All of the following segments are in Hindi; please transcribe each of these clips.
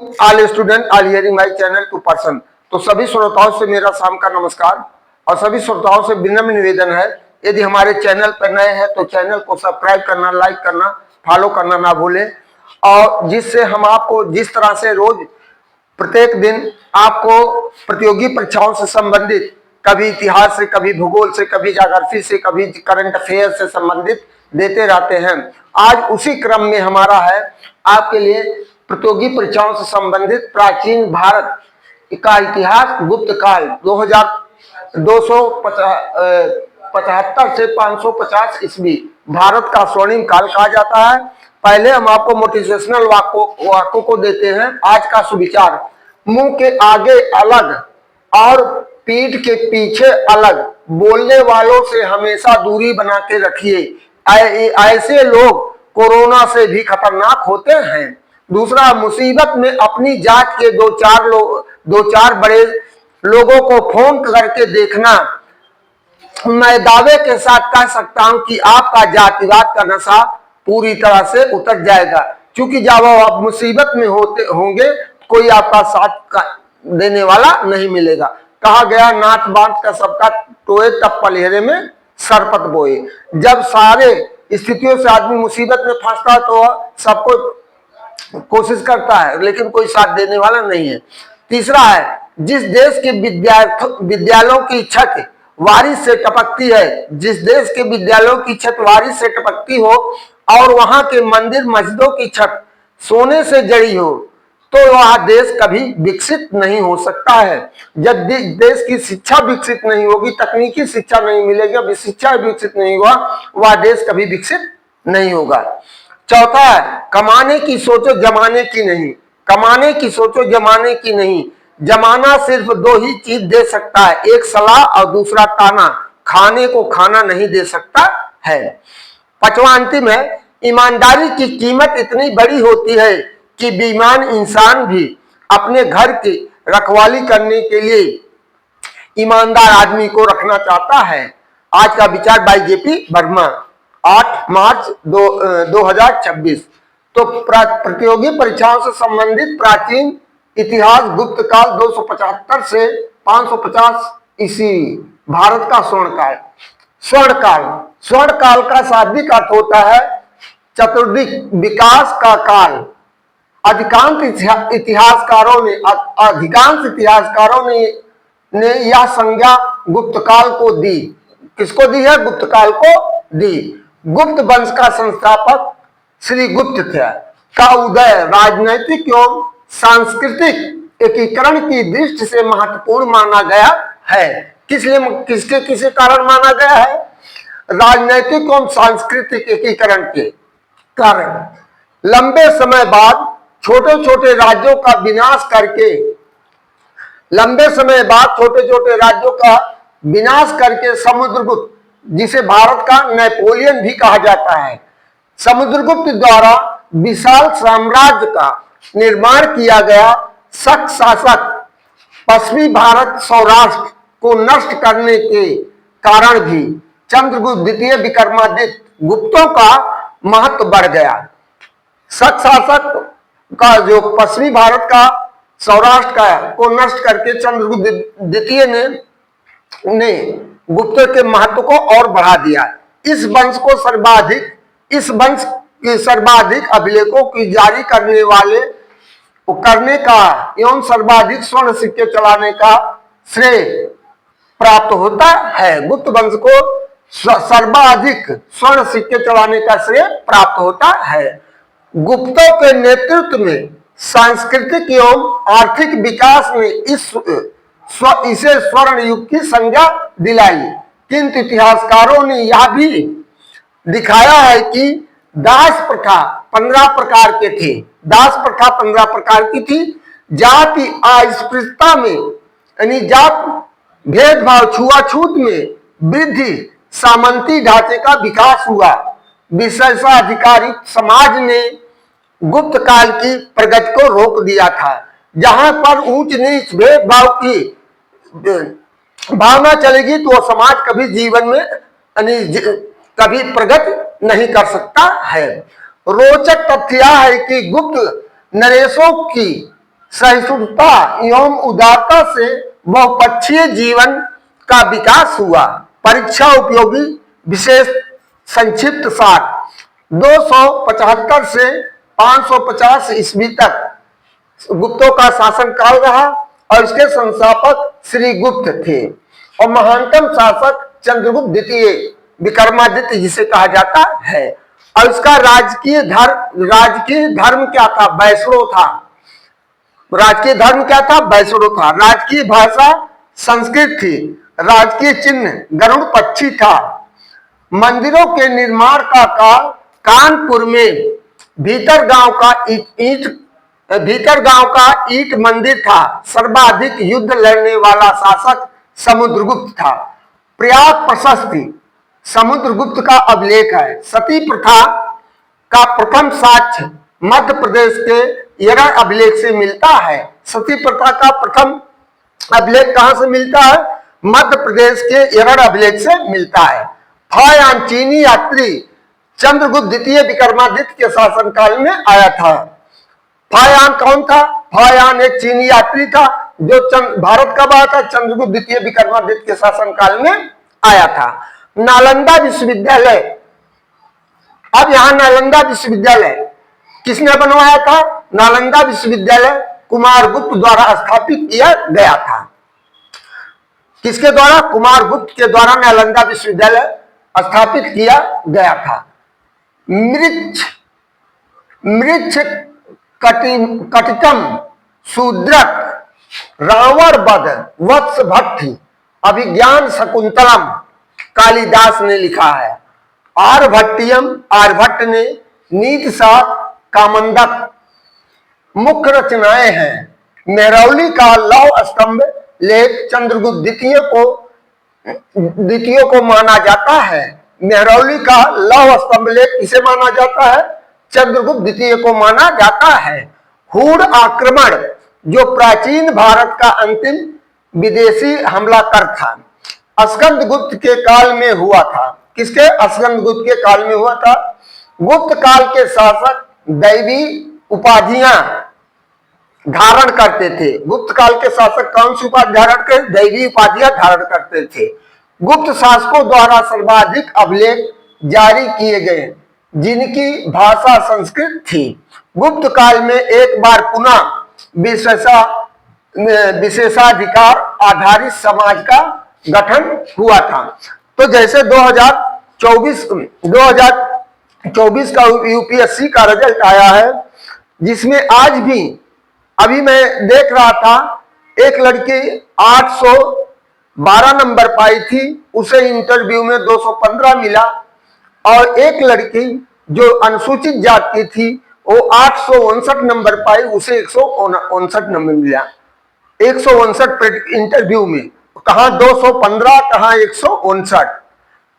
All student all hearing my channel to person. तो सभी श्रोताओं से मेरा शाम का नमस्कार और सभी श्रोताओं से विनम्र निवेदन है, यदि हमारे चैनल पर नए हैं तो चैनल को सब्सक्राइब करना, लाइक करना, फॉलो करना ना भूलें। और जिससे हम आपको जिस तरह से रोज प्रत्येक दिन आपको प्रतियोगी परीक्षाओं से संबंधित, कभी इतिहास से, कभी भूगोल से, कभी ज्योग्राफी से, कभी करंट अफेयर से संबंधित देते रहते हैं। आज उसी क्रम में हमारा है आपके लिए प्रतियोगी परीक्षाओं से संबंधित प्राचीन भारत का इतिहास, गुप्त काल 2275 से 550 ईस्वी भारत का स्वर्णिम काल कहा जाता है। पहले हम आपको मोटिवेशनल वाक्यों को देते हैं। आज का सुविचार: मुंह के आगे अलग और पीठ के पीछे अलग, बोलने वालों से हमेशा दूरी बना के रखिए, ऐसे लोग कोरोना से भी खतरनाक होते हैं। दूसरा, मुसीबत में अपनी जात के दो चार बड़े लोगों को फोन करके देखना। मैं दावे के साथ कह सकता हूं कि आपका जातिवाद का नशा पूरी तरह से उतर जाएगा, क्योंकि जब आप मुसीबत में होंगे कोई आपका साथ देने वाला नहीं मिलेगा। कहा गया, नाथ बांध का सबका टोए तब पलहेरे में सरपत बोए। जब सारे स्थितियों से आदमी मुसीबत में फंसता है तो सबको कोशिश करता है, लेकिन कोई साथ देने वाला नहीं है। तीसरा है, जिस देश के विद्यालयों की छत वारिस से टपकती है, जिस देश के विद्यालयों की छत वारिस से टपकती हो और वहां के मंदिर मस्जिदों की छत सोने से जड़ी हो, तो वह देश कभी विकसित नहीं हो सकता है। जब देश की शिक्षा विकसित नहीं होगी, तकनीकी शिक्षा नहीं मिलेगी, शिक्षा विकसित नहीं हुआ, वह देश कभी विकसित नहीं होगा। चौथा है, कमाने की सोचो जमाने की नहीं, कमाने की सोचो जमाने की नहीं। जमाना सिर्फ दो ही चीज दे सकता है, एक सलाह और दूसरा ताना, खाने को खाना नहीं दे सकता है। पांचवा अंतिम है, ईमानदारी की कीमत इतनी बड़ी होती है कि बेईमान इंसान भी अपने घर की रखवाली करने के लिए ईमानदार आदमी को रखना चाहता है। आज का विचार बाई जेपी वर्मा, 8 मार्च 2026। तो प्रतियोगी परीक्षाओं से संबंधित प्राचीन इतिहास, गुप्त काल 275 से 550 ईस्वी भारत का स्वर्णकाल। स्वर्णकाल, स्वर्णकाल का शाब्दिक अर्थ होता है चतुर्दिक विकास का काल। अधिकांश इतिहासकारों ने यह संज्ञा गुप्त काल को दी। किसको दी है? गुप्त काल को दी। गुप्त वंश का संस्थापक श्री गुप्त थे, का उदय राजनैतिक एवं सांस्कृतिक एकीकरण की दृष्टि से महत्वपूर्ण माना गया है। किसके कारण माना गया है? राजनैतिक एवं सांस्कृतिक एकीकरण के कारण। लंबे समय बाद छोटे छोटे राज्यों का विनाश करके समुद्रगुप्त, जिसे भारत का नेपोलियन भी कहा जाता है, समुद्रगुप्त द्वारा विशाल साम्राज्य का निर्माण किया गया शक शासक पश्चिमी भारत सौराष्ट्र को नष्ट करने के कारण भी चंद्रगुप्त द्वितीय विक्रमादित्य गुप्तों का महत्व बढ़ गया। शक शासक का जो पश्चिमी भारत का सौराष्ट्र का को नष्ट करके चंद्रगुप्त द्वितीय ने गुप्तों के महत्व को और बढ़ा दिया। इस वंश के सर्वाधिक अभिलेखों की जारी करने का एवं सर्वाधिक स्वर्ण सिक्के चलाने का श्रेय प्राप्त होता है। गुप्त वंश को सर्वाधिक स्वर्ण सिक्के चलाने का श्रेय प्राप्त होता है। गुप्तों के नेतृत्व में सांस्कृतिक एवं आर्थिक विकास ने इसे स्वर्ण युग की संज्ञा दिलाई। किंतु इतिहासकारों ने यह भी दिखाया है कि दास प्रथा 15 प्रकार के थे। दास प्रथा 15 प्रकार की थी। जाति अस्पृश्यता में यानी जात भेदभाव, छुआछूत में वृद्धि, सामंती ढांचे का विकास हुआ। विशेषाधिकारी समाज ने गुप्त काल की प्रगति को रोक दिया था। जहां पर ऊंच नीच भेदभाव की भावना चलेगी तो समाज कभी जीवन में कभी प्रगति नहीं कर सकता है। रोचक तथ्य यह है कि गुप्त नरेशों की सहिष्णुता एवं उदारता से बहुपक्षीय जीवन का विकास हुआ। परीक्षा उपयोगी विशेष संक्षिप्त सार 275 से 550 ईस्वी तक गुप्तों का शासन काल रहा और इसके संस्थापक श्री गुप्त थे और महानतम शासक चंद्रगुप्त द्वितीय विक्रमादित्य जिसे कहा जाता है। और इसका राजकीय धर्म क्या था? वैष्णव था। राजकीय धर्म क्या था? वैष्णव था। राजकीय भाषा संस्कृत थी। राजकीय चिन्ह गरुड़ पक्षी था। मंदिरों के निर्माण का काल कानपुर में भीतर गांव का ईंट मंदिर था। सर्वाधिक युद्ध लड़ने वाला शासक समुद्रगुप्त था। प्रयाग प्रशस्ति समुद्रगुप्त का अभिलेख है। सती प्रथा का प्रथम साक्ष्य मध्य प्रदेश के एरड़ अभिलेख से मिलता है। सती प्रथा का प्रथम अभिलेख कहां से मिलता है? मध्य प्रदेश के एरड़ अभिलेख से मिलता है। फायान चीनी यात्री चंद्रगुप्त द्वितीय विक्रमादित्य के शासनकाल में आया था। फायान कौन था? फायान एक चीनी यात्री था जो भारत कब आया था? चंद्रगुप्त द्वितीय विक्रमादित्य के शासनकाल में आया था। नालंदा विश्वविद्यालय, अब यहां नालंदा विश्वविद्यालय किसने बनवाया था? नालंदा विश्वविद्यालय कुमारगुप्त द्वारा स्थापित किया गया था। किसके द्वारा? कुमारगुप्त के द्वारा नालंदा विश्वविद्यालय स्थापित किया गया था। मृक्ष कटिकम शूद्रक रावण वध वत्स भट्टी अभिज्ञान शकुंतलम कालिदास ने लिखा है। आर्यभट्ट ने नीति सार कामंडक मुख्य रचनाएं हैं। मेहरौली का लौह स्तंभ लेख चंद्रगुप्त द्वितीय को माना जाता है। मेहरौली का लौह स्तंभ लेख किसे माना जाता है? चंद्रगुप्त द्वितीय को माना जाता है। हूण आक्रमण जो प्राचीन भारत का अंतिम विदेशी हमला कर था, स्कंदगुप्त के काल में हुआ था। किसके? स्कंदगुप्त के काल में हुआ था। गुप्त काल के शासक दैवी उपाधियां धारण करते थे। गुप्त काल के शासक कौन सी उपाधि धारण करते? दैवी उपाधियां धारण करते थे। गुप्त शासकों द्वारा सर्वाधिक अभिलेख जारी किए गए जिनकी भाषा संस्कृत थी। गुप्त काल में एक बार पुनः विशेषाधिकार आधारित समाज का गठन हुआ था। तो जैसे 2024 का यूपीएससी का रिजल्ट आया है, जिसमें आज भी अभी मैं देख रहा था एक लड़की 812 नंबर पाई थी, उसे इंटरव्यू में 215 मिला। और एक लड़की जो अनुसूचित जाति थी वो 859 नंबर पाई, उसे 159 नंबर मिला। 159 इंटरव्यू में, कहा 215 कहा 159।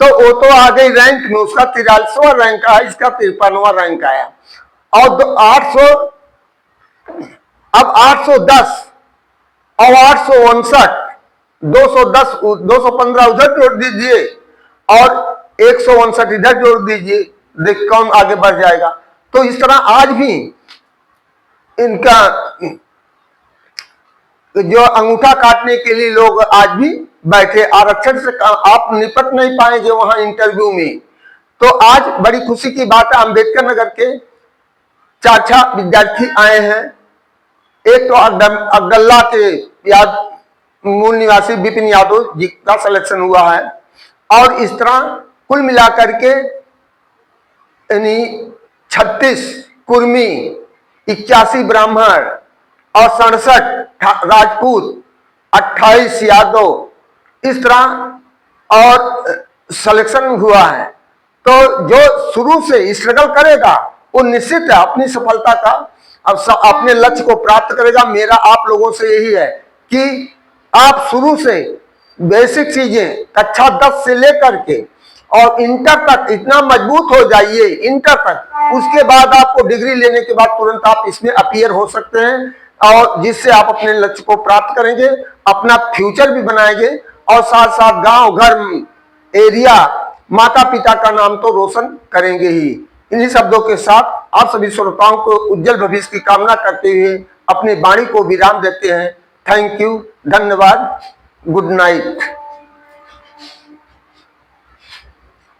तो वो तो आ गई रैंक में, उसका 43वां रैंक आया, इसका 53वां रैंक आया। और 810 और 859, 215 उधर जोड़ दीजिए और 159 इधर जोड़ दीजिए, देख कौन आगे बढ़ जाएगा। तो इस तरह आज भी इनका जो अंगूठा काटने के लिए लोग आज भी बैठे, आरक्षण से आप निपट नहीं पाएंगे वहां इंटरव्यू में। तो आज बड़ी खुशी की बात है, अम्बेडकर नगर के 4 विद्यार्थी आए हैं। एक तो अब्दुल्ला के मूल निवासी विपिन यादव जी का सिलेक्शन हुआ है। और इस तरह कुल मिलाकर के यानी 36 कुर्मी, 81 ब्राह्मण और 67 राजपूत, 28 यादव, इस तरह और सिलेक्शन हुआ है। तो जो शुरू से स्ट्रगल करेगा वो निश्चित है अपनी सफलता का अपने लक्ष्य को प्राप्त करेगा। मेरा आप लोगों से यही है कि आप शुरू से बेसिक चीजें कक्षा 10 से लेकर के और इंटर तक इतना मजबूत हो जाइए, इंटर तक, उसके बाद आपको डिग्री लेने के बाद तुरंत आप इसमें अपीयर हो सकते हैं और जिससे आप अपने लक्ष्य को प्राप्त करेंगे, अपना फ्यूचर भी बनाएंगे और साथ साथ गांव घर एरिया माता पिता का नाम तो रोशन करेंगे ही। इन्हीं शब्दों के साथ आप सभी श्रोताओं को उज्जवल भविष्य की कामना करते हुए अपनी वाणी को विराम देते हैं। थैंक यू, धन्यवाद, गुड नाइट।